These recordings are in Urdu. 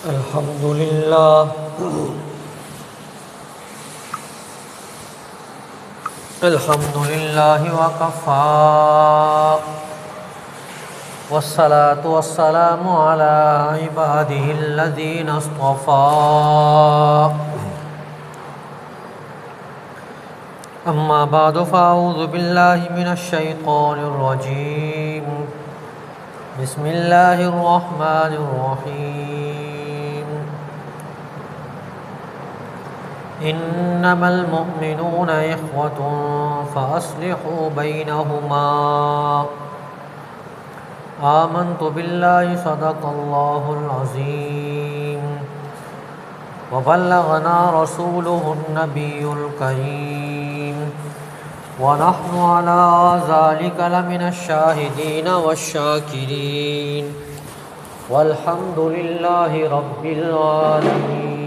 الحمد لله وكفى والصلاة والسلام على عباده الذين اصطفى أما بعد فأعوذ بالله من الشيطان الرجيم بسم الله الرحمن الرحيم إنما المؤمنون إخوة فأصلحوا بينهما آمنت بالله صدق الله العظيم وبلغنا رسوله النبي الكريم ونحن على ذلك لمن الشاهدين والشاكرين والحمد لله رب العالمين.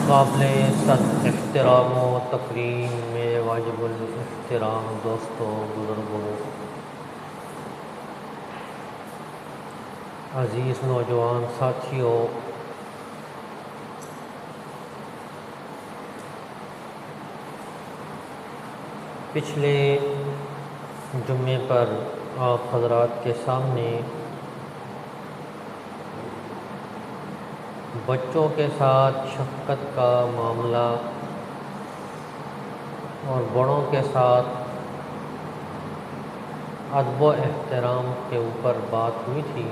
قابل صد احترام و تکریم میں واجب الاحترام دوستوں، بزرگوں، عزیز نوجوان ساتھیوں، پچھلے جمعے پر آپ حضرات کے سامنے بچوں کے ساتھ شفقت کا معاملہ اور بڑوں کے ساتھ ادب و احترام کے اوپر بات ہوئی تھی.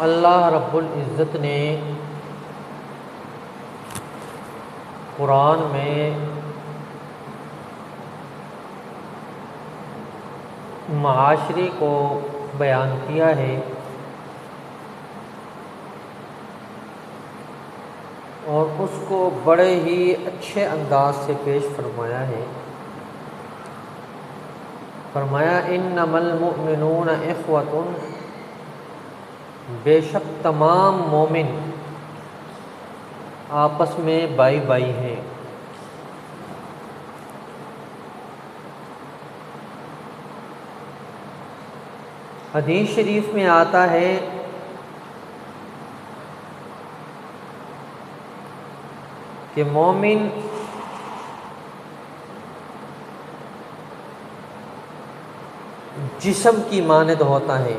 اللہ رب العزت نے قرآن میں معاشرے کو بیان کیا ہے اور اس کو بڑے ہی اچھے انداز سے پیش فرمایا ہے. فرمایا انما المؤمنون اخوۃ، بے شک تمام مومن آپس میں بھائی بھائی ہیں. حدیث شریف میں آتا ہے کہ مومن جسم کی مانند ہوتا ہے،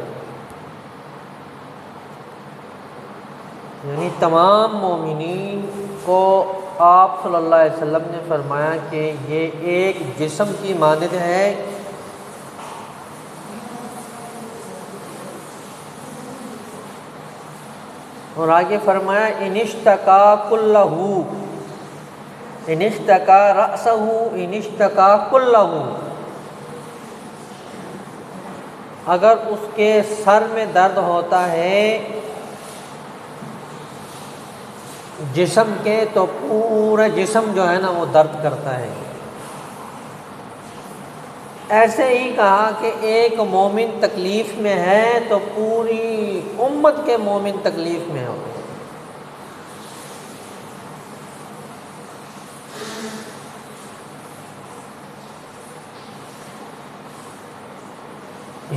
یعنی تمام مومنین کو آپ صلی اللہ علیہ وسلم نے فرمایا کہ یہ ایک جسم کی مانند ہے. اور آگے فرمایا انشتکا کلہ، انشتکا رأسہ، انشتکا کلہ، اگر اس کے سر میں درد ہوتا ہے جسم کے تو پورا جسم جو ہے نا وہ درد کرتا ہے. ایسے ہی کہا کہ ایک مومن تکلیف میں ہے تو پوری امت کے مومن تکلیف میں ہو.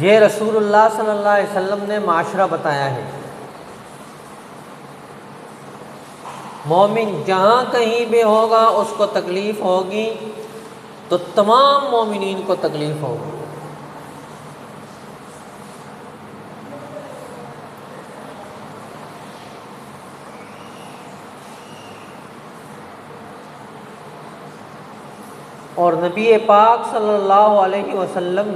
یہ رسول اللہ صلی اللہ علیہ وسلم نے معاشرہ بتایا ہے. مومن جہاں کہیں بھی ہوگا اس کو تکلیف ہوگی تو تمام مومنین کو تکلیف ہوگی. اور نبی پاک صلی اللہ علیہ وسلم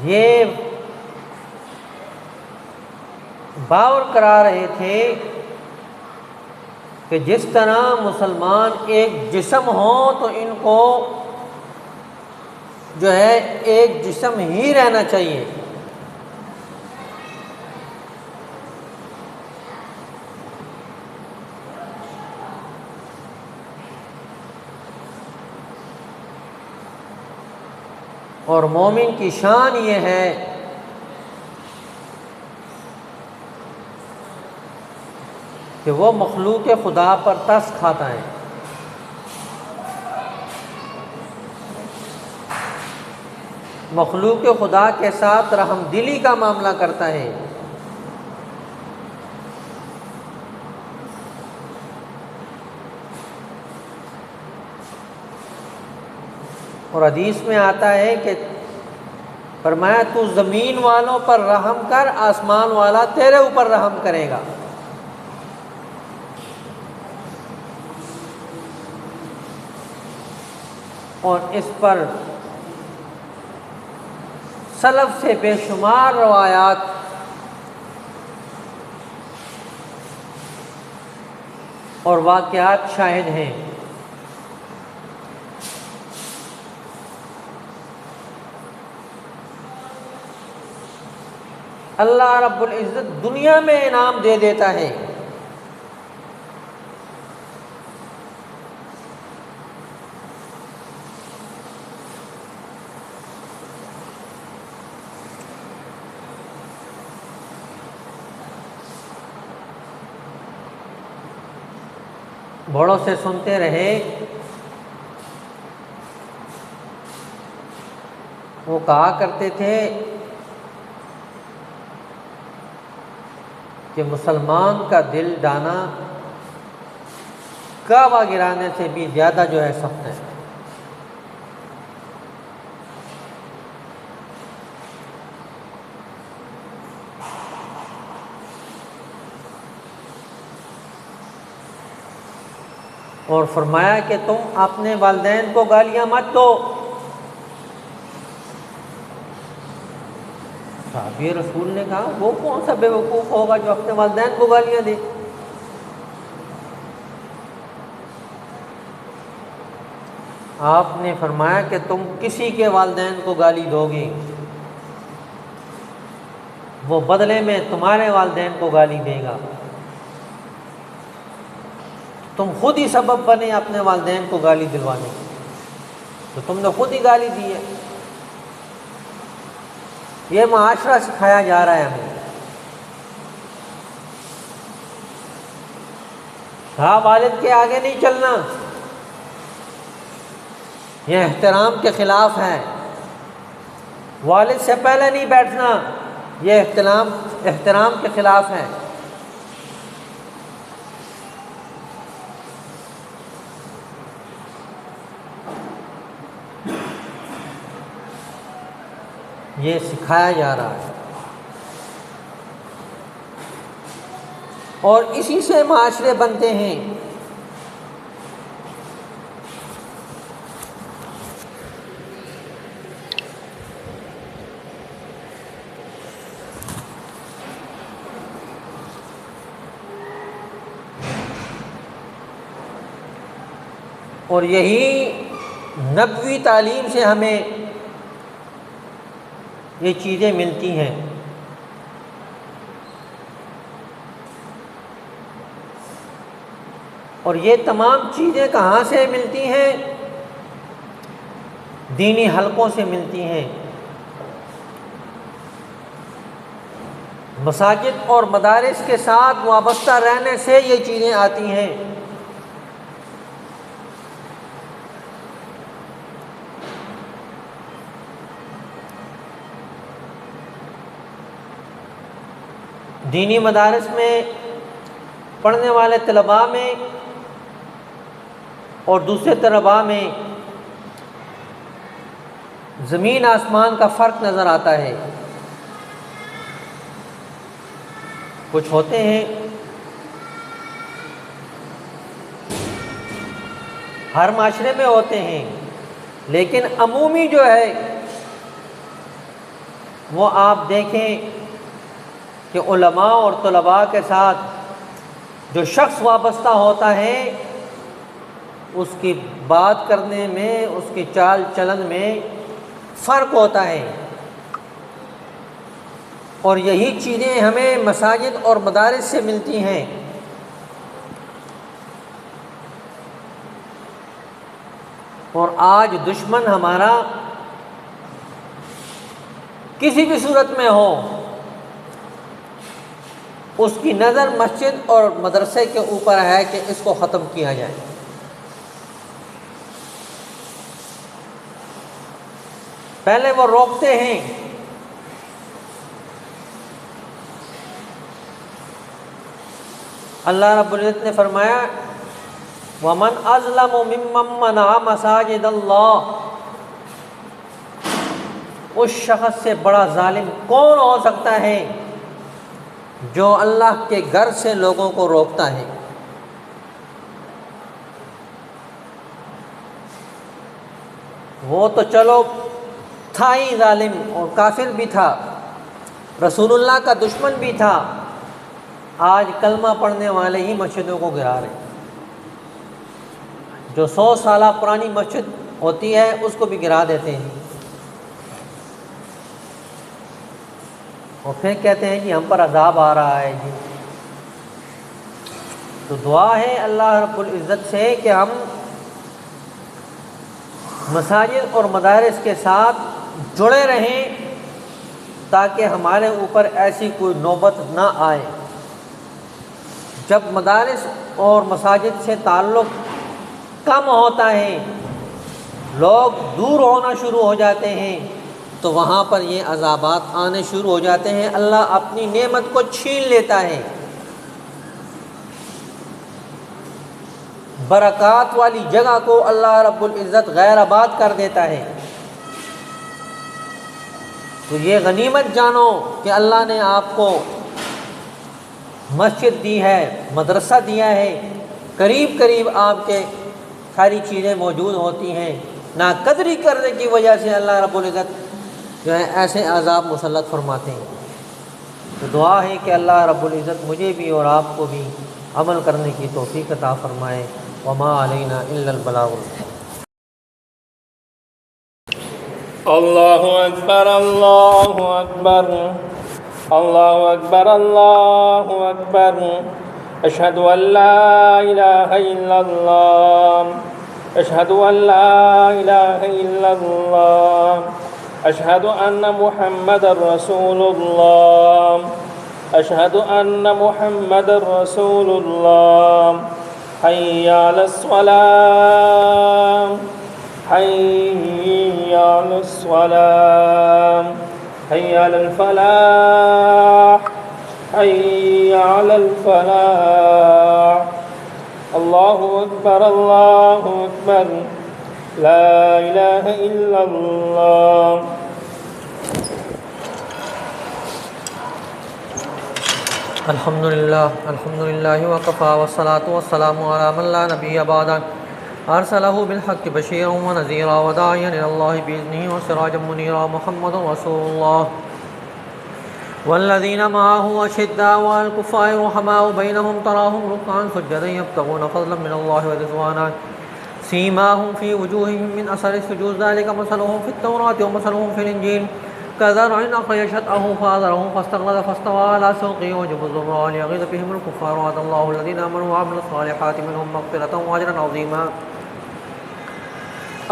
یہ باور کرا رہے تھے کہ جس طرح مسلمان ایک جسم ہوں تو ان کو جو ہے ایک جسم ہی رہنا چاہیے. اور مومن کی شان یہ ہے کہ وہ مخلوق خدا پر ترس کھاتا ہے، مخلوق خدا کے ساتھ رحم دلی کا معاملہ کرتا ہے، اور حدیث میں آتا ہے کہ فرمایا تو زمین والوں پر رحم کر، آسمان والا تیرے اوپر رحم کرے گا۔ اور اس پر سلف سے بے شمار روایات اور واقعات شاہد ہیں۔ اللہ رب العزت دنیا میں انعام دے دیتا ہے، بڑوں سے سنتے رہے، وہ کہا کرتے تھے کہ مسلمان کا دل ڈانا کعبہ گرانے سے بھی زیادہ جو ہے سخت ہے۔ اور فرمایا کہ تم اپنے والدین کو گالیاں مت دو۔ صحابی رسول نے کہا وہ کون سا بے وقوف ہوگا جو اپنے والدین کو گالیاں دے؟ آپ نے فرمایا کہ تم کسی کے والدین کو گالی دو گے، وہ بدلے میں تمہارے والدین کو گالی دے گا، تم خود ہی سبب بنے اپنے والدین کو گالی دلوانے کی، تو تم نے خود ہی گالی دی ہے۔ یہ معاشرہ سکھایا جا رہا ہے ہمیں۔ ہاں والد کے آگے نہیں چلنا، یہ احترام کے خلاف ہے۔ والد سے پہلے نہیں بیٹھنا، یہ احترام کے خلاف ہے۔ یہ سکھایا جا رہا ہے، اور اسی سے معاشرے بنتے ہیں۔ اور یہی نبوی تعلیم سے ہمیں یہ چیزیں ملتی ہیں۔ اور یہ تمام چیزیں کہاں سے ملتی ہیں؟ دینی حلقوں سے ملتی ہیں۔ مساجد اور مدارس کے ساتھ وابستہ رہنے سے یہ چیزیں آتی ہیں۔ دینی مدارس میں پڑھنے والے طلباء میں اور دوسرے طلباء میں زمین آسمان کا فرق نظر آتا ہے۔ کچھ ہوتے ہیں ہر معاشرے میں ہوتے ہیں، لیکن عمومی جو ہے وہ آپ دیکھیں کہ علماء اور طلباء کے ساتھ جو شخص وابستہ ہوتا ہے اس کی بات کرنے میں، اس کی چال چلن میں فرق ہوتا ہے۔ اور یہی چیزیں ہمیں مساجد اور مدارس سے ملتی ہیں۔ اور آج دشمن ہمارا کسی بھی صورت میں ہو، اس کی نظر مسجد اور مدرسے کے اوپر ہے کہ اس کو ختم کیا جائے۔ پہلے وہ روکتے ہیں، اللہ رب العزت نے فرمایا وَمَنْ أَظْلَمُ مِمَّنْ مَنَعَ مَسَاجِدَ اللَّهِ، اس شخص سے بڑا ظالم کون ہو سکتا ہے جو اللہ کے گھر سے لوگوں کو روکتا ہے۔ وہ تو چلو تھا ہی ظالم اور کافر بھی تھا، رسول اللہ کا دشمن بھی تھا، آج کلمہ پڑھنے والے ہی مسجدوں کو گرا رہے ہیں۔ جو 100 سالہ پرانی مسجد ہوتی ہے اس کو بھی گرا دیتے ہیں، اور پھر کہتے ہیں کہ ہم پر عذاب آ رہا ہے جی۔ تو دعا ہے اللہ رب العزت سے کہ ہم مساجد اور مدارس کے ساتھ جڑے رہیں تاکہ ہمارے اوپر ایسی کوئی نوبت نہ آئے۔ جب مدارس اور مساجد سے تعلق کم ہوتا ہے، لوگ دور ہونا شروع ہو جاتے ہیں، تو وہاں پر یہ عذابات آنے شروع ہو جاتے ہیں، اللہ اپنی نعمت کو چھین لیتا ہے، برکات والی جگہ کو اللہ رب العزت غیر آباد کر دیتا ہے۔ تو یہ غنیمت جانو کہ اللہ نے آپ کو مسجد دی ہے، مدرسہ دیا ہے، قریب قریب آپ کے ساری چیزیں موجود ہوتی ہیں، ناقدری کرنے کی وجہ سے اللہ رب العزت جو ہے ایسے عذاب مسلط فرماتے ہیں۔ تو دعا ہے کہ اللہ رب العزت مجھے بھی اور آپ کو بھی عمل کرنے کی توفیق عطا فرمائے۔ وما علینا الا البلاغ۔ اللہ اکبر اللہ اکبر اللہ اکبر اللہ اکبر، اشہد ان لا الہ الا اللہ، اشہد ان لا الہ الا اللہ، اشہد ان محمد رسول اللہ، اشہد ان محمد رسول اللہ، حی علی الصلاة، حی علی الصلاة، حی علی الفلاح، حی علی الفلاح، اللہ اکبر اللہ اکبر، لا الہ الا اللہ۔ الحمدللہ وکفا والصلاة والسلام علی من لا نبی بعدہ، ارسلہ بالحق بشیرا ونذیرا وداعیا الی اللہ باذنہ وسراجا منیرا، محمد رسول اللہ والذین معه اشداء علی الکفار رحماء بینہم تراہم رکعا سجدا یبتغون فضلا من اللہ ورضوانا، سیماہم فی وجوہہم من اثر السجود، ذلک مثلہم فی التوراۃ ومثلہم فی الانجیل، كزرع أخرج شطأه فآزره فاستغلظ فاستوى على سوقه يعجب الزراع ليغيظ بهم الكفار، وعد الله الذين آمنوا وعملوا الصالحات منهم مغفرة وأجرا عظيما۔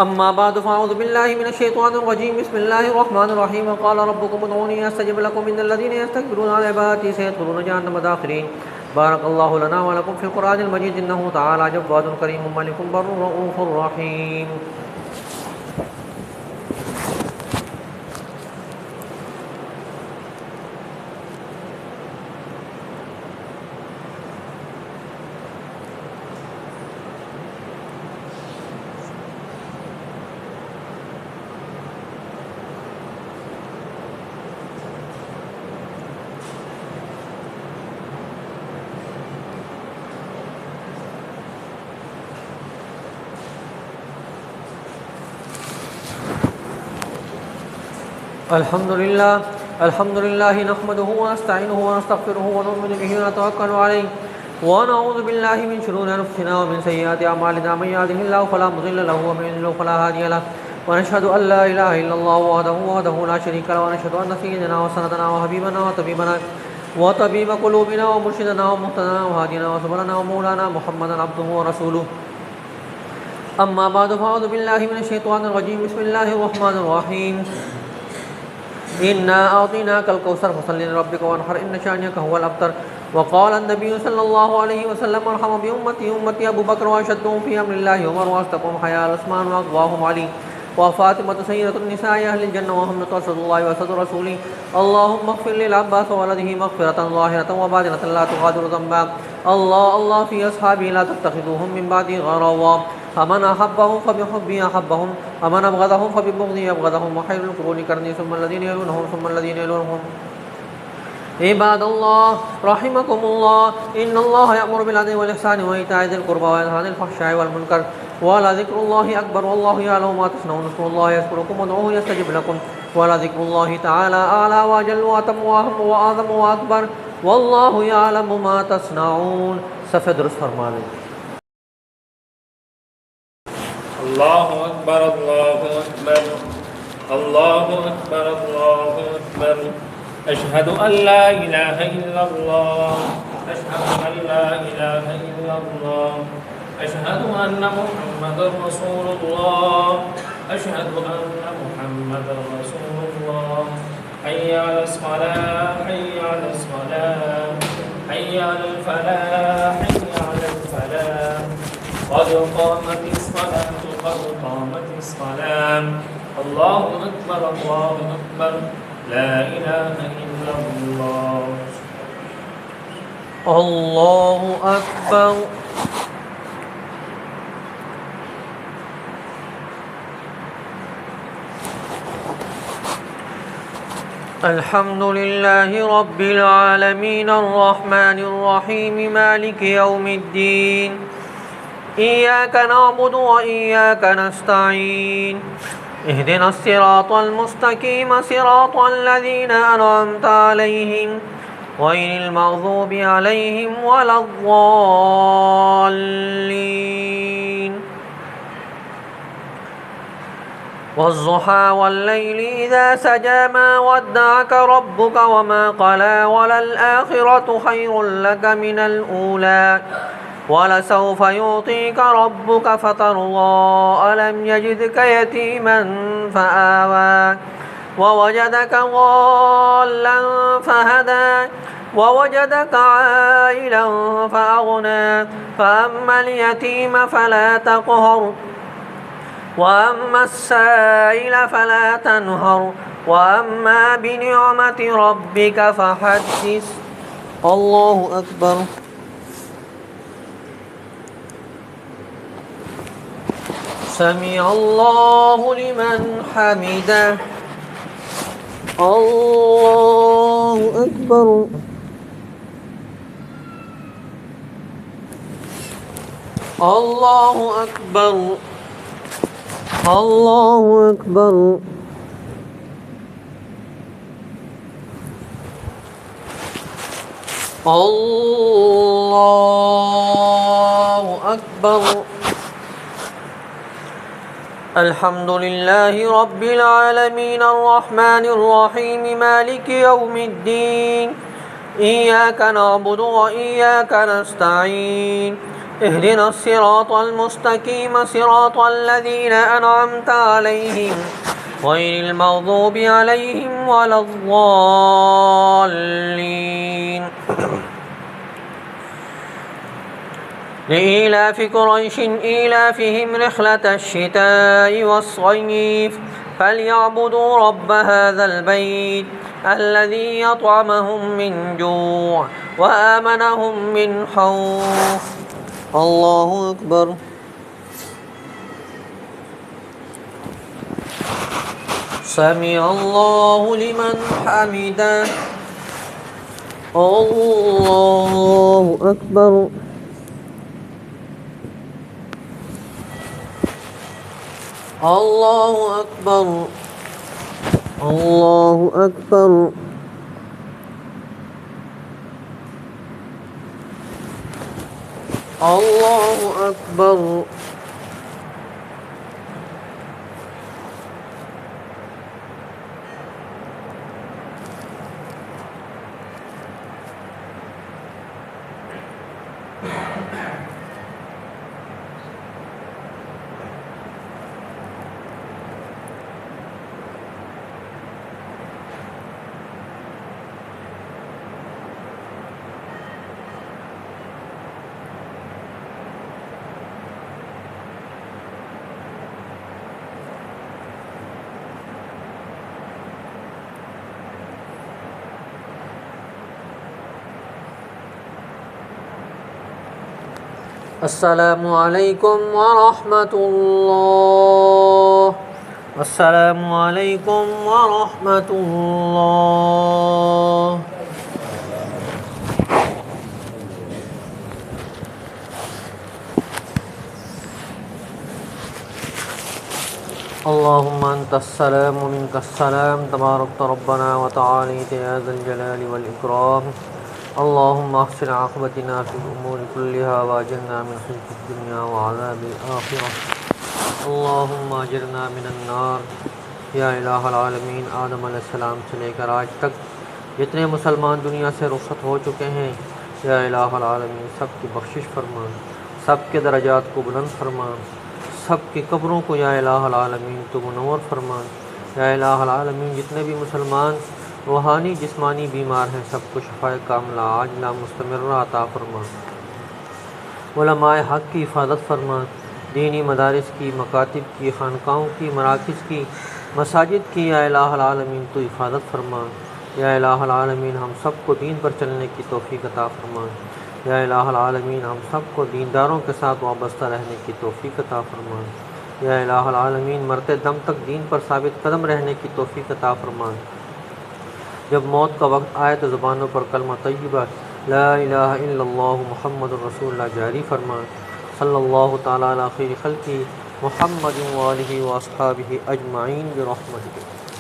أما بعد فأعوذ بالله من الشيطان الرجيم، بسم الله الرحمن الرحيم، قال ربكم ادعوني أستجب لكم إن الذين يستكبرون عن عبادتي سيدخلون جهنم داخرين۔ بارك الله لنا ولكم في القرآن المجيد، إنه تعالى جواد كريم ملك بر رؤوف رحيم۔ الحمد لله نحمده ونستعينه ونستغفره ونؤمن به ونتوكل عليه ونعوذ بالله من شرور أنفسنا ومن سيئات أعمالنا، من يهده الله فلا مضل له ومن يضلل فلا هادي له، ونشهد أن لا إله إلا الله وحده لا شريك له، ونشهد أن سيدنا وسندنا وحبيبنا وطبيبنا وطبيب قلوبنا ومرشدنا ومهتدنا وهادينا وسبلنا ومولانا محمدا عبده ورسوله۔ أما بعد فأعوذ بالله من الشيطان الرجيم، بسم الله الرحمن الرحيم، إنا أعطيناك الكوثر فصل لربك وانحر إن شانئك هو الأبتر. وقال النبي صلى الله عليه وسلم ارحم بأمتي أمتي أبو بكر وأشدهم في أمر الله عمر وأصدقهم حياء عثمان وأقواهم علي وفاطمة سيدة النساء أهل الجنة ومحمد رسول الله وأسد رسوله. اللهم اغفر للعباس وولده مغفرة ظاهرة وباطنة لا تغادر ذنبا. الله في أصحابي لا تتخذوهم من بعدي غروا. فمن أحبهم فبحبي أحبهم ومن أبغضهم فببغضي أبغضهم. وخير القرون قرني ثم الذين يلونهم ثم الذين يلونهم. عباد الله رحمكم الله إن الله يأمر بالعدل والإحسان وإيتاء ذي القربى وينهى عن الفحشاء والمنكر ولذكر الله أكبر والله يعلم ما تصنعون. اذكروا الله يذكركم وادعوه يستجب لكم ولذكر الله تعالى أعلى وأجل وأتم وأهم وأعظم وأكبر والله يعلم ما تصنعون. صفحہ درست فرما لیں. اللہ اکبر اللہ اکبر اللہ اکبر اللہ اکبر. اشہد ان لا الہ الا اللہ اشہد ان لا الہ الا اللہ اشہد ان محمد رسول اللہ اشہد ان محمد رسول اللہ. حی علی الصلاة حی علی الصلاة حی علی الفلاح حی علی الفلاح. قد قامت الصلاة قد قامت الصلاة. اللہ اکبر اللہ اکبر لا الہ الا اللہ. اللہ اکبر. الحمد لله رب العالمين الرحمن الرحيم مالك يوم الدين إياك نعبد وإياك نستعين اهدنا الصراط المستقيم صراط الذين أنعمت عليهم غير المغضوب عليهم ولا الضالين. والضحى والليل إذا سجى ما ودعك ربك وما قلى وللآخرة خير لك من الأولى ولسوف يعطيك ربك فترضى ألم يجدك يتيما فآوى ووجدك ضالا فهدى ووجدك عائلا فأغنى فأما اليتيم فلا تقهر وأما السائل فلا تنهر وأما بنعمة ربك فحدث. الله أكبر. سمع الله لمن حمده. الله أكبر. الله أكبر. الله أكبر. الله أكبر. الحمد لله رب العالمين الرحمن الرحيم مالك يوم الدين إياك نعبد وإياك نستعين اهدنا الصراط المستقيم صراط الذين أنعمت عليهم غير المغضوب عليهم ولا الضالين. لإيلاف قريش إيلافهم رحلة الشتاء والصيف فليعبدوا رب هذا البيت الذي يطعمهم من جوع وآمنهم من خوف. الله أكبر. سمع الله لمن حمده. الله أكبر. الله أكبر. الله أكبر. الله أكبر. السلام علیکم ورحمۃ اللہ، السلام علیکم ورحمۃ اللہ۔ اللہم انت السلام و منک السلام، تبارکت ربنا وتعالیت یا ذا الجلال والاکرام۔ اللہم احسن عاقبتنا فی الامور کلها واجرنا من خزي الدنیا وعذاب الآخرہ، اللہم اجرنا من النار۔ یا الہ العالمین، آدم علیہ السلام سے لے کر آج تک جتنے مسلمان دنیا سے رخصت ہو چکے ہیں، یا الہ العالمین سب کی بخشش فرما، سب کے درجات کو بلند فرما، سب کی قبروں کو یا الہ العالمین تو منور فرما۔ یا الہ العالمین جتنے بھی مسلمان روحانی جسمانی بیمار ہیں، سب کو شفائے کاملہ عاجلہ مستمرہ عطا فرما، علماء حق کی حفاظت فرما، دینی مدارس کی، مکاتب کی، خانقاہوں کی، مراکز کی، مساجد کی یا الہ العالمین تو حفاظت فرما۔ یا الہ العالمین ہم سب کو دین پر چلنے کی توفیق عطا فرما۔ یا الہ العالمین ہم سب کو دینداروں کے ساتھ وابستہ رہنے کی توفیق عطا فرما۔ یا الہ العالمین مرتے دم تک دین پر ثابت قدم رہنے کی توفیق عطا فرما۔ جب موت کا وقت آئے تو زبانوں پر کلمہ طیبہ لا الہ الا اللہ محمد رسول اللہ جاری فرما۔ صلی اللہ تعالیٰ علی خیر خلقہ محمد و آلہ و اصحابہ اجمعین برحمتک۔